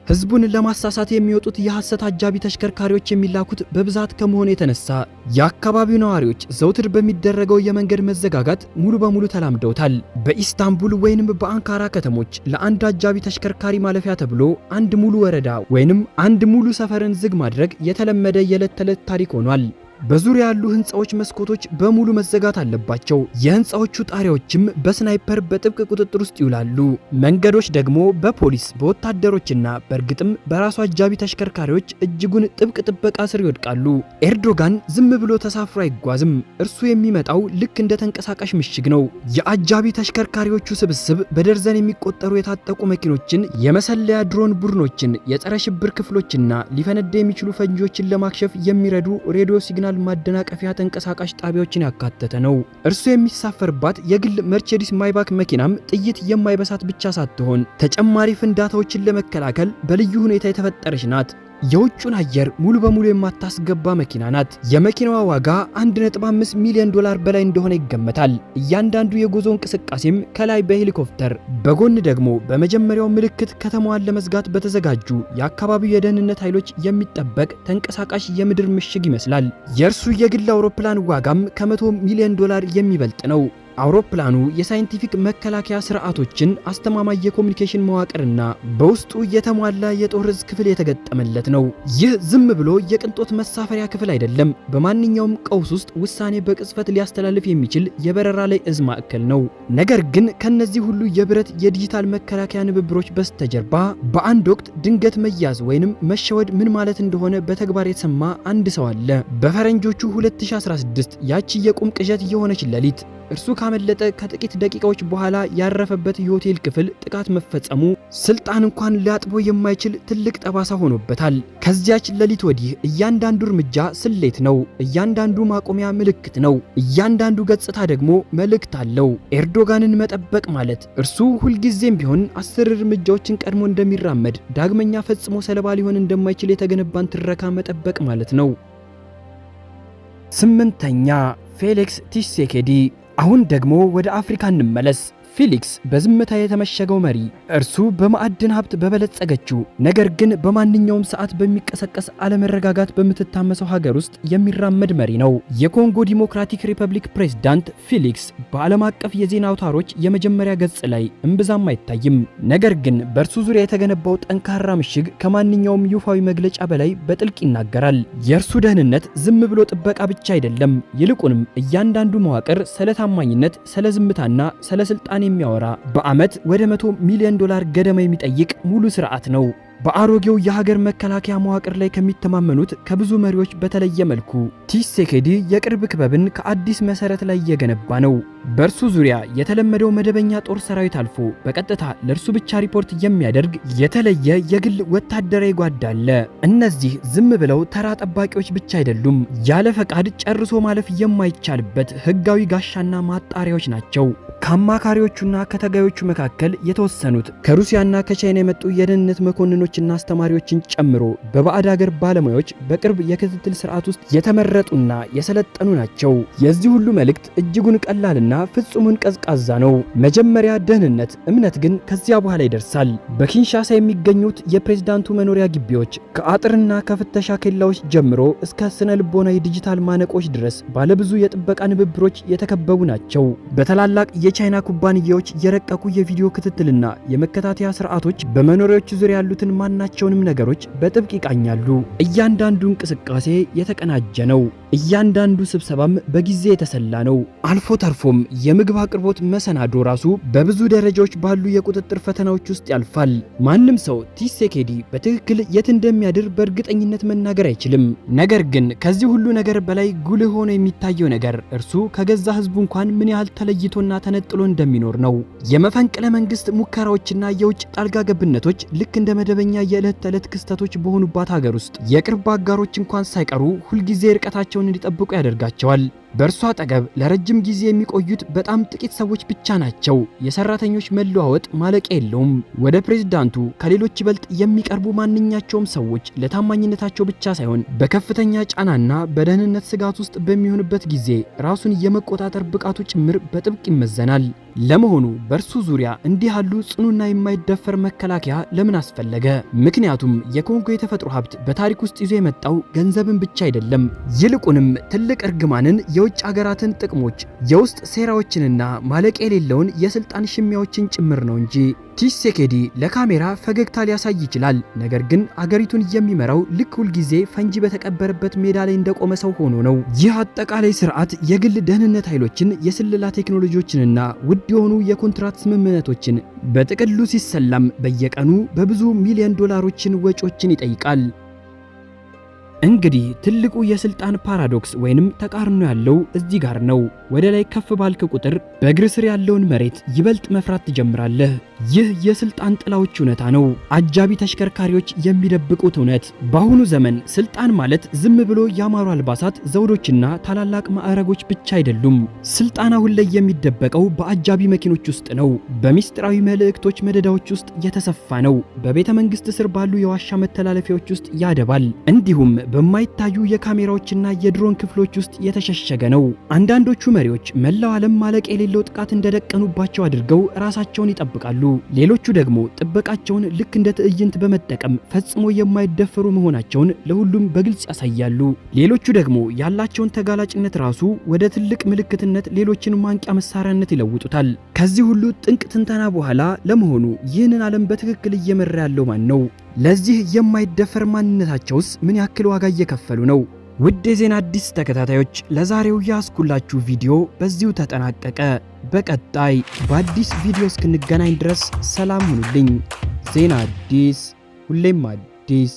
ህዝቡን ለማሳሳት የሚወጡት የሐሰት አጃቢ ተሽከርካሪዎች የሚላኩት በብዛት ከመሆኑ የተነሳ የአካባቢው ነዋሪዎች ዘውትር በሚደረገው የመንገድ መዘጋጋት ሙሉ በሙሉ ተላምደውታል። በኢስታንቡል ወይንም በአንካራ ከተሞች ለአንድ አጃቢ ተሽከርካሪ ማለፊያ ተብሎ አንድ ሙሉ ወረዳ ወይንም አንድ ሙሉ ሰፈርን ዝግ ማድረግ የተለመደ የዕለት ተዕለት ታሪክ ሆኗል። በዙሪያ ያሉ ህንጻዎች መስኮቶች በሙሉ መዘጋት አለባቸው። የህንጻዎቹ ጣሪያዎችም በስናይፐር በጥብቅ ቁጥጥር ውስጥ ይውላሉ። መንገዶች ደግሞ በፖሊስ በወታደሮችና በእርግጥም በራሱ አጃቢ ተሽከርካሪዎች እጅጉን ጥብቅ ጥበቃ ስር ይወድቃሉ። ኤርዶጋን ዝም ብሎ ተሳፍሮ አይጓዝም። እርሱ የሚመጣው ልክ እንደ ተንቀሳቃሽ ምሽግ ነው። የአጃቢ ተሽከርካሪዎቹ ስብስብ በደርዘን የሚቆጠሩ የታጠቁ መኪኖችን፣ የመሰለያ ድሮን ቡድኖችን፣ የጸረ ሽብር ክፍሎችና ሊፈነዳ የሚችሉ ፈንጂዎችን ለማክሸፍ የሚረዱ ሬዲዮ ሲግናል ማደናቀፊያ ተንቀሳቃሽ ጣቢያዎችን ያካተተ ነው። እርሱ የሚሳፈርባት የግል መርሴዲስ ማይባክ መኪናም ጥይት የማይበሳት ብቻ ሳትሆን ተጨማሪ ፍንዳታዎችን ለመከላከል በልዩ ሁኔታ የተፈጠረች ናት። የውጭውን አየር ሙሉ በሙሉ የማታስገባ መኪና ናት። የመኪናዋ ዋጋ 1.5 ሚሊዮን ዶላር በላይ እንደሆነ ይገመታል። እያንዳንዱ የጉዞ እንቅስቃሴም ከላይ በሄሊኮፕተር በጎን ደግሞ በመጀመሪያው ምልክት ከተማዋን ለመዝጋት በተዘጋጁ የአካባቢው የደህንነት ኃይሎች የሚጠበቅ ተንቀሳቃሽ የምድር ምሽግ ይመስላል። የእርሱ የግል አውሮፕላን ዋጋም ከ100 ሚሊዮን ዶላር የሚበልጥ ነው። አውሮፕላኑ የሳይንቲፊክ መከላከያ ስርዓቶችን፣ አስተማማኝ የኮሙኒኬሽን መዋቅርና በውስጡ የተሟላ የጦር ዕዝ ክፍል የተገጠመለት ነው። ይህ ዝም ብሎ የቅንጦት መሳፈሪያ ክፍል አይደለም። በማንኛውም ቀውስ ውስጥ ውሳኔ በቅጽበት ሊያስተላልፍ የሚችል የበረራ ላይ ዕዝ ማዕከል ነው። ነገር ግን ከነዚህ ሁሉ የብረት የዲጂታል መከላከያ ንብብሮች በስተጀርባ በአንድ ወቅት ድንገት መያዝ ወይንም መሸወድ ምን ማለት እንደሆነ በተግባር የተሰማ አንድ ሰው አለ። በፈረንጆቹ 2016 ያቺ የቁም ቅዠት የሆነች ሌሊት እርሱ ካመለጠ ከጥቂት ደቂቃዎች በኋላ ያረፈበት የሆቴል ክፍል ጥቃት መፈጸሙ ስልጣን እንኳን ሊያጥቦ የማይችል ትልቅ ጠባሳ ሆኖበታል። ከዚያች ሌሊት ወዲህ እያንዳንዱ እርምጃ ስሌት ነው። እያንዳንዱ ማቆሚያ ምልክት ነው። እያንዳንዱ ገጽታ ደግሞ መልእክት አለው። ኤርዶጋንን መጠበቅ ማለት እርሱ ሁልጊዜም ቢሆን 10 እርምጃዎችን ቀድሞ እንደሚራመድ፣ ዳግመኛ ፈጽሞ ሰለባ ሊሆን እንደማይችል የተገነባን ትረካ መጠበቅ ማለት ነው። 8ኛ ፌሊክስ ቲሴኬዲ። አሁን ደግሞ ወደ አፍሪካ እንመለስ። ፊሊክስ በዝምታ የተመሸገው መሪ፣ እርሱ በማዕድን ሀብት በበለጸገችው ነገር ግን በማንኛውም ሰዓት በሚቀሰቀስ አለመረጋጋት በምትታመሰው ሀገር ውስጥ የሚራመድ መሪ ነው። የኮንጎ ዲሞክራቲክ ሪፐብሊክ ፕሬዝዳንት ፊሊክስ በዓለም አቀፍ የዜና አውታሮች የመጀመሪያ ገጽ ላይ እምብዛም አይታይም። ነገር ግን በእርሱ ዙሪያ የተገነባው ጠንካራ ምሽግ ከማንኛውም ይፋዊ መግለጫ በላይ በጥልቅ ይናገራል። የእርሱ ደህንነት ዝም ብሎ ጥበቃ ብቻ አይደለም፣ ይልቁንም እያንዳንዱ መዋቅር ስለ ታማኝነት፣ ስለ ዝምታና ስለ ስልጣን የሚያወራ በዓመት ወደ $100 ሚሊዮን ገደማ የሚጠይቅ ሙሉ ስርዓት ነው። በአሮጌው የሀገር መከላከያ መዋቅር ላይ ከሚተማመኑት ከብዙ መሪዎች በተለየ መልኩ ቲሴኬዲ የቅርብ ክበብን ከአዲስ መሰረት ላይ እየገነባ ነው። በእርሱ ዙሪያ የተለመደው መደበኛ ጦር ሰራዊት አልፎ በቀጥታ ለእርሱ ብቻ ሪፖርት የሚያደርግ የተለየ የግል ወታደራዊ ጓድ አለ። እነዚህ ዝም ብለው ተራ ጠባቂዎች ብቻ አይደሉም፣ ያለ ፈቃድ ጨርሶ ማለፍ የማይቻልበት ህጋዊ ጋሻና ማጣሪያዎች ናቸው። ከአማካሪዎቹና ከተጋዮቹ መካከል የተወሰኑት ከሩሲያና ከቻይና የመጡ የደህንነት መኮንኖችና አስተማሪዎችን ጨምሮ በባዕድ ሀገር ባለሙያዎች በቅርብ የክትትል ስርዓት ውስጥ የተመረጡና የሰለጠኑ ናቸው። የዚህ ሁሉ መልእክት እጅጉን ቀላልና ፍጹሙን ቀዝቃዛ ነው። መጀመሪያ ደህንነት፣ እምነት ግን ከዚያ በኋላ ይደርሳል። በኪንሻሳ የሚገኙት የፕሬዝዳንቱ መኖሪያ ግቢዎች ከአጥርና ከፍተሻ ኬላዎች ጀምሮ እስከ ስነ ልቦናዊ ዲጂታል ማነቆች ድረስ ባለብዙ የጥበቃ ንብብሮች የተከበቡ ናቸው። በታላላቅ የቻይና ኩባንያዎች የረቀቁ የቪዲዮ ክትትልና የመከታተያ ስርዓቶች በመኖሪያዎቹ ዙሪያ ያሉትን ማናቸውንም ነገሮች በጥብቅ ይቃኛሉ። እያንዳንዱ እንቅስቃሴ የተቀናጀ ነው። እያንዳንዱ ስብሰባም በጊዜ የተሰላ ነው። አልፎ ተርፎም የምግብ አቅርቦት መሰናዶ ራሱ በብዙ ደረጃዎች ባሉ የቁጥጥር ፈተናዎች ውስጥ ያልፋል። ማንም ሰው ቲሴኬዲ በትክክል የት እንደሚያድር በእርግጠኝነት መናገር አይችልም። ነገር ግን ከዚህ ሁሉ ነገር በላይ ጉልህ ሆኖ የሚታየው ነገር እርሱ ከገዛ ህዝቡ እንኳን ምን ያህል ተለይቶና ተነጥሎ እንደሚኖር ነው። የመፈንቅለ መንግስት ሙከራዎችና የውጭ ጣልቃ ገብነቶች ልክ እንደ መደበኛ የዕለት ተዕለት ክስተቶች በሆኑባት ሀገር ውስጥ የቅርብ አጋሮች እንኳን ሳይቀሩ ሁልጊዜ ርቀታቸውን እንዲጠብቁ ያደርጋቸዋል። በእርሱ አጠገብ ለረጅም ጊዜ የሚቆዩት በጣም ጥቂት ሰዎች ብቻ ናቸው። የሰራተኞች መለዋወጥ ማለቂያ የለውም። ወደ ፕሬዝዳንቱ ከሌሎች ይበልጥ የሚቀርቡ ማንኛቸውም ሰዎች ለታማኝነታቸው ብቻ ሳይሆን በከፍተኛ ጫናና በደህንነት ስጋት ውስጥ በሚሆንበት ጊዜ ራሱን የመቆጣጠር ብቃቱ ጭምር በጥብቅ ይመዘናል። ለመሆኑ በእርሱ ዙሪያ እንዲህ ያሉ ጽኑና የማይደፈር መከላከያ ለምን አስፈለገ? ምክንያቱም የኮንጎ የተፈጥሮ ሀብት በታሪክ ውስጥ ይዞ የመጣው ገንዘብን ብቻ አይደለም፣ ይልቁንም ትልቅ እርግማንን፣ የውጭ ሀገራትን ጥቅሞች፣ የውስጥ ሴራዎችንና ማለቂያ የሌለውን የስልጣን ሽሚያዎችን ጭምር ነው እንጂ። ቲሴኬዲ ለካሜራ ፈገግታ ሊያሳይ ይችላል፣ ነገር ግን አገሪቱን የሚመራው ልክ ሁልጊዜ ፈንጂ በተቀበረበት ሜዳ ላይ እንደቆመ ሰው ሆኖ ነው። ይህ አጠቃላይ ስርዓት የግል ደህንነት ኃይሎችን፣ የስለላ ቴክኖሎጂዎችንና ውድ የሆኑ የኮንትራት ስምምነቶችን በጥቅሉ ሲሰላም በየቀኑ በብዙ ሚሊዮን ዶላሮችን ወጪዎችን ይጠይቃል። እንግዲህ ትልቁ የስልጣን ፓራዶክስ ወይንም ተቃርኖ ያለው እዚህ ጋር ነው። ወደ ላይ ከፍ ባልክ ቁጥር በእግር ስር ያለውን መሬት ይበልጥ መፍራት ትጀምራለህ። ይህ የስልጣን ጥላዎች እውነታ ነው። አጃቢ ተሽከርካሪዎች የሚደብቁት እውነት። በአሁኑ ዘመን ስልጣን ማለት ዝም ብሎ ያማሩ አልባሳት፣ ዘውዶችና ታላላቅ ማዕረጎች ብቻ አይደሉም። ስልጣን አሁን ላይ የሚደበቀው በአጃቢ መኪኖች ውስጥ ነው። በሚስጥራዊ መልእክቶች መደዳዎች ውስጥ የተሰፋ ነው። በቤተ መንግስት ስር ባሉ የዋሻ መተላለፊያዎች ውስጥ ያደባል። እንዲሁም በማይታዩ የካሜራዎችና የድሮን ክፍሎች ውስጥ የተሸሸገ ነው። አንዳንዶቹ መሪዎች መላው ዓለም ማለቂያ የሌለው ጥቃት እንደደቀኑባቸው አድርገው ራሳቸውን ይጠብቃሉ። ሌሎቹ ደግሞ ጥበቃቸውን ልክ እንደ ትዕይንት በመጠቀም ፈጽሞ የማይደፈሩ መሆናቸውን ለሁሉም በግልጽ ያሳያሉ። ሌሎቹ ደግሞ ያላቸውን ተጋላጭነት ራሱ ወደ ትልቅ ምልክትነት፣ ሌሎችን ማንቂያ መሳሪያነት ይለውጡታል። ከዚህ ሁሉ ጥንቅ ትንተና በኋላ ለመሆኑ ይህንን ዓለም በትክክል እየመራ ያለው ማን ነው? ለዚህ የማይደፈር ማንነታቸውስ ምን ያክል ዋጋ እየከፈሉ ነው? ውድ የዜና አዲስ ተከታታዮች ለዛሬው ያስኩላችሁ ቪዲዮ በዚሁ ተጠናቀቀ። በቀጣይ በአዲስ ቪዲዮ እስክንገናኝ ድረስ ሰላም ሁኑልኝ። ዜና አዲስ ሁሌም አዲስ